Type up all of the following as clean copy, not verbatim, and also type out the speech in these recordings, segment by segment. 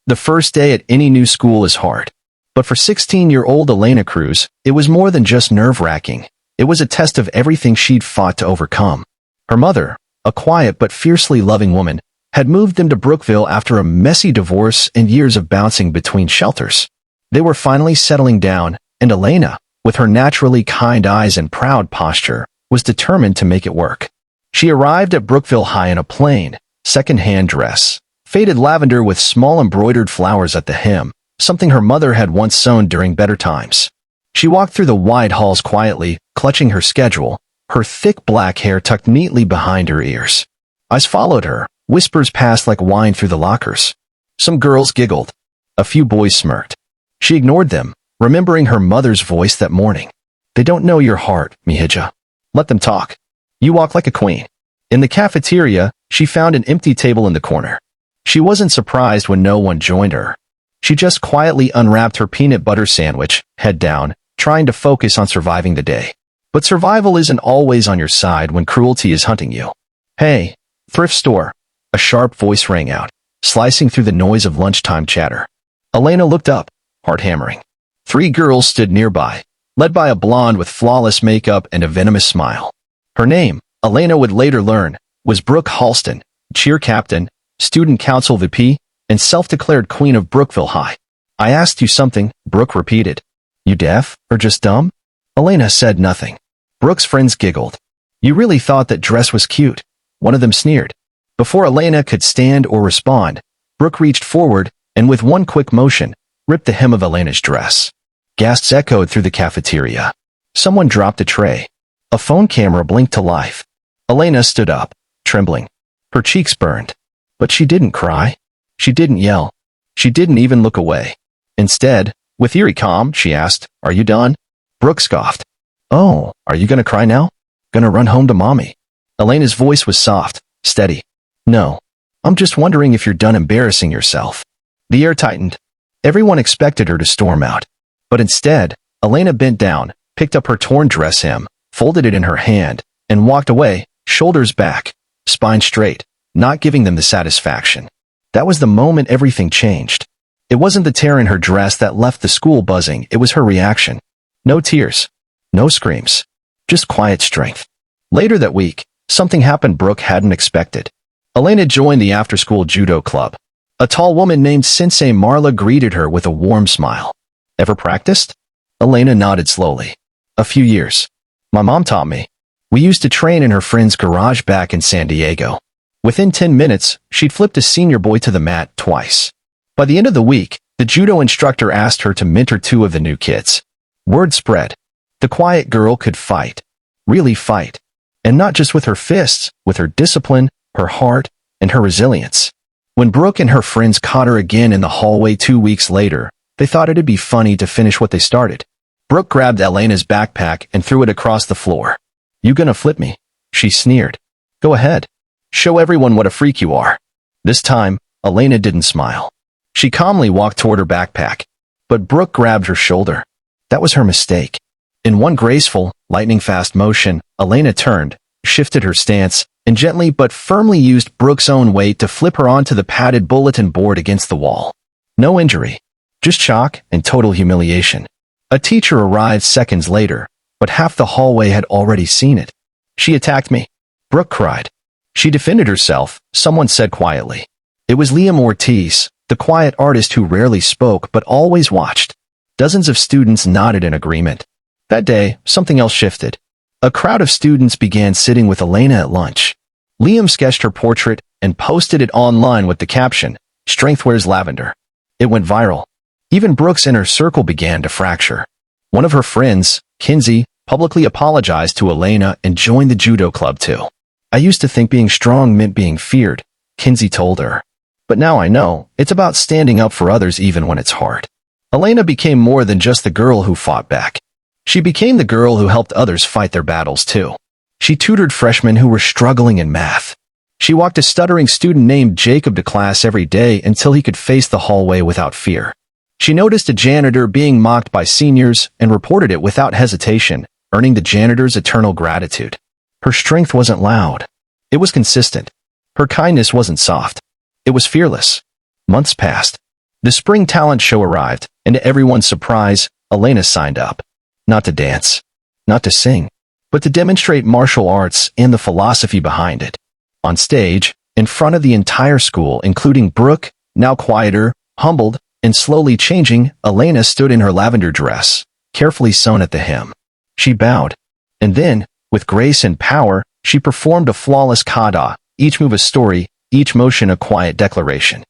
The first day at any new school is hard. But for 16-year-old Elena Cruz, it was more than just nerve-wracking. It was a test of everything she'd fought to overcome. Her mother, a quiet but fiercely loving woman, had moved them to Brookville after a messy divorce and years of bouncing between shelters. They were finally settling down, and Elena, with her naturally kind eyes and proud posture, was determined to make it work. She arrived at Brookville High in a plain, second-hand dress, faded lavender with small embroidered flowers at the hem, something her mother had once sewn during better times. She walked through the wide halls quietly, clutching her schedule, her thick black hair tucked neatly behind her ears. Eyes followed her, whispers passed like wine through the lockers. Some girls giggled. A few boys smirked. She ignored them, remembering her mother's voice that morning. They don't know your heart, Mihija. Let them talk. You walk like a queen. In the cafeteria, she found an empty table in the corner. She wasn't surprised when no one joined her. She just quietly unwrapped her peanut butter sandwich, head down, trying to focus on surviving the day. But survival isn't always on your side when cruelty is hunting you. Hey, thrift store. A sharp voice rang out, slicing through the noise of lunchtime chatter. Elena looked up, heart hammering. 3 girls stood nearby, led by a blonde with flawless makeup and a venomous smile. Her name, Elena would later learn, was Brooke Halston, cheer captain, student council VP, and self-declared queen of Brookville High. I asked you something, Brooke repeated. You deaf, or just dumb? Elena said nothing. Brooke's friends giggled. You really thought that dress was cute? One of them sneered. Before Elena could stand or respond, Brooke reached forward, and with one quick motion, ripped the hem of Elena's dress. Gasps echoed through the cafeteria. Someone dropped a tray. A phone camera blinked to life. Elena stood up, trembling. Her cheeks burned. But she didn't cry. She didn't yell. She didn't even look away. Instead, with eerie calm, she asked, Are you done? Brooke scoffed. Oh, are you gonna cry now? Gonna run home to mommy? Elena's voice was soft, steady. No. I'm just wondering if you're done embarrassing yourself. The air tightened. Everyone expected her to storm out. But instead, Elena bent down, picked up her torn dress hem, folded it in her hand, and walked away, shoulders back, spine straight, not giving them the satisfaction. That was the moment everything changed. It wasn't the tear in her dress that left the school buzzing, it was her reaction. No tears. No screams. Just quiet strength. Later that week, something happened Brooke hadn't expected. Elena joined the after-school judo club. A tall woman named Sensei Marla greeted her with a warm smile. Ever practiced? Elena nodded slowly. A few years. My mom taught me. We used to train in her friend's garage back in San Diego. Within 10 minutes, she'd flipped a senior boy to the mat twice. By the end of the week, the judo instructor asked her to mentor 2 of the new kids. Word spread. The quiet girl could fight. Really fight. And not just with her fists, with her discipline, her heart, and her resilience. When Brooke and her friends caught her again in the hallway 2 weeks later, they thought it'd be funny to finish what they started. Brooke grabbed Elena's backpack and threw it across the floor. You gonna flip me? She sneered. Go ahead. Show everyone what a freak you are. This time, Elena didn't smile. She calmly walked toward her backpack. But Brooke grabbed her shoulder. That was her mistake. In one graceful, lightning-fast motion, Elena turned, shifted her stance, and gently but firmly used Brooke's own weight to flip her onto the padded bulletin board against the wall. No injury. Just shock and total humiliation. A teacher arrived seconds later, but half the hallway had already seen it. She attacked me. Brooke cried. She defended herself, someone said quietly. It was Liam Ortiz, the quiet artist who rarely spoke but always watched. Dozens of students nodded in agreement. That day, something else shifted. A crowd of students began sitting with Elena at lunch. Liam sketched her portrait and posted it online with the caption, Strength wears lavender. It went viral. Even Brooke's inner circle began to fracture. One of her friends, Kinsey, publicly apologized to Elena and joined the judo club too. I used to think being strong meant being feared, Kinsey told her. But now I know, it's about standing up for others even when it's hard. Elena became more than just the girl who fought back. She became the girl who helped others fight their battles too. She tutored freshmen who were struggling in math. She walked a stuttering student named Jacob to class every day until he could face the hallway without fear. She noticed a janitor being mocked by seniors and reported it without hesitation, earning the janitor's eternal gratitude. Her strength wasn't loud. It was consistent. Her kindness wasn't soft. It was fearless. Months passed. The spring talent show arrived, and to everyone's surprise, Elena signed up. Not to dance, not to sing, but to demonstrate martial arts and the philosophy behind it. On stage, in front of the entire school, including Brooke, now quieter, humbled, and slowly changing, Elena stood in her lavender dress, carefully sewn at the hem. She bowed, and then, with grace and power, she performed a flawless kata, each move a story, each motion a quiet declaration.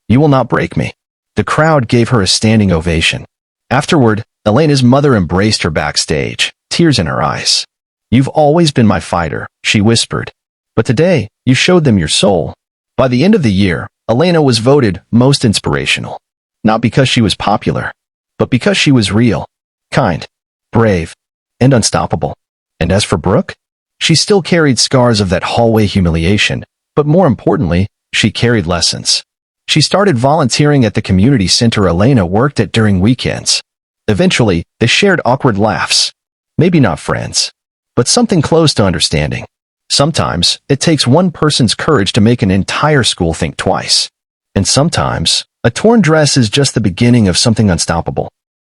"You will not break me." The crowd gave her a standing ovation. Afterward, Elena's mother embraced her backstage, tears in her eyes. "You've always been my fighter," she whispered. "But today, you showed them your soul." By the end of the year, Elena was voted most inspirational. Not because she was popular, but because she was real, kind, brave, and unstoppable. And as for Brooke, she still carried scars of that hallway humiliation, but more importantly, she carried lessons. She started volunteering at the community center Elena worked at during weekends. Eventually, they shared awkward laughs. Maybe not friends, but something close to understanding. Sometimes, it takes one person's courage to make an entire school think twice. And sometimes, a torn dress is just the beginning of something unstoppable.